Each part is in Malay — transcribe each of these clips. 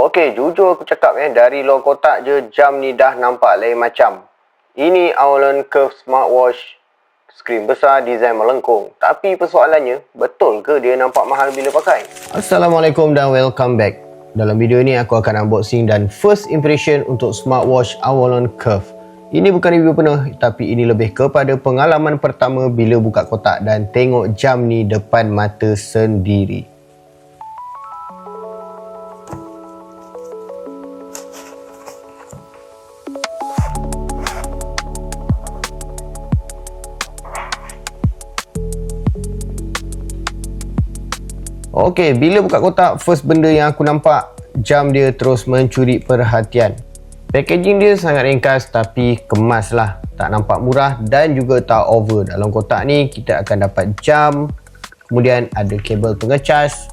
Okey, jujur aku cakap dari luar kotak je jam ni dah nampak lain macam. Ini Avalon Curve Smartwatch, skrin besar, design melengkung. Tapi persoalannya, betul ke dia nampak mahal bila pakai? Assalamualaikum dan welcome back. Dalam video ni aku akan unboxing dan first impression untuk smartwatch Avalon Curve. Ini bukan review penuh, tapi ini lebih kepada pengalaman pertama bila buka kotak dan tengok jam ni depan mata sendiri. Okey, bila buka kotak, first benda yang aku nampak, jam dia terus mencuri perhatian. Packaging dia sangat ringkas tapi kemas lah. Tak nampak murah dan juga tak over. Dalam kotak ni kita akan dapat jam, kemudian ada kabel pengecas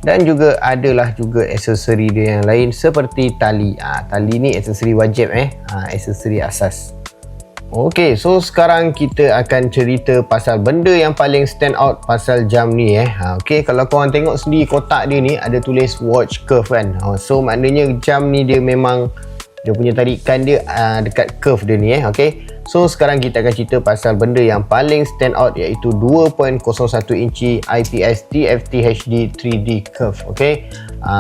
dan juga adalah juga aksesori dia yang lain seperti tali. Tali ni aksesori wajib aksesori asas. Okey, so sekarang kita akan cerita pasal benda yang paling stand out pasal jam ni Okey, kalau korang tengok sendiri kotak dia ni ada tulis watch curve kan. So maknanya jam ni dia memang dia punya tarikan dia dekat curve dia ni Okey. So sekarang kita akan cerita pasal benda yang paling stand out iaitu 2.01 inci IPS TFT HD 3D curve. Okey.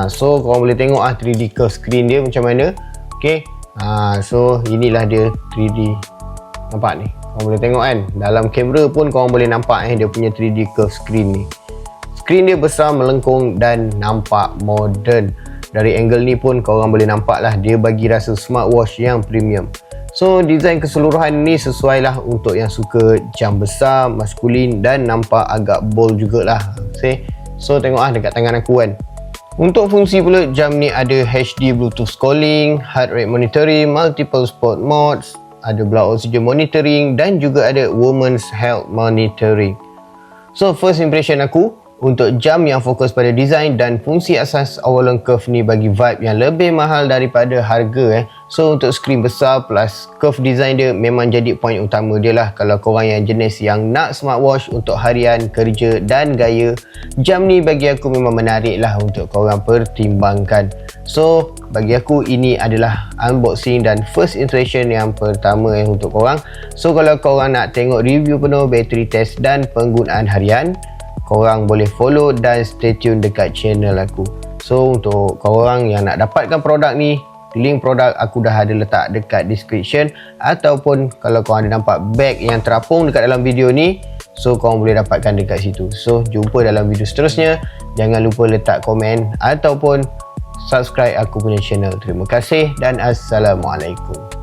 So korang boleh tengok 3D curve screen dia macam mana. Okey. So inilah dia 3D. Nampak ni, korang boleh tengok kan. Dalam kamera pun korang boleh nampak dia punya 3D curve screen ni. Screen dia besar, melengkung dan nampak modern. Dari angle ni pun korang boleh nampak lah, dia bagi rasa smartwatch yang premium. So design keseluruhan ni sesuai lah untuk yang suka jam besar, maskulin dan nampak agak bold jugalah. Okay? So tengok dekat tangan aku kan. Untuk fungsi pula, jam ni ada HD Bluetooth calling, heart rate monitoring, multiple sport modes, ada blood oxygen monitoring dan juga ada women's health monitoring. So first impression aku untuk jam yang fokus pada design dan fungsi asas Avalon Curve ni bagi vibe yang lebih mahal daripada harga So untuk skrin besar plus curve design dia memang jadi point utama dia lah. Kalau korang yang jenis yang nak smartwatch untuk harian, kerja dan gaya, jam ni bagi aku memang menarik lah untuk korang pertimbangkan. So bagi aku ini adalah unboxing dan first impression yang pertama untuk korang. So kalau korang nak tengok review penuh, battery test dan penggunaan harian, korang boleh follow dan stay tune dekat channel aku. So untuk korang yang nak dapatkan produk ni, link produk aku dah ada letak dekat description. Ataupun kalau korang ada nampak bag yang terapung dekat dalam video ni, so korang boleh dapatkan dekat situ. So jumpa dalam video seterusnya. Jangan lupa letak komen ataupun subscribe aku punya channel. Terima kasih dan Assalamualaikum.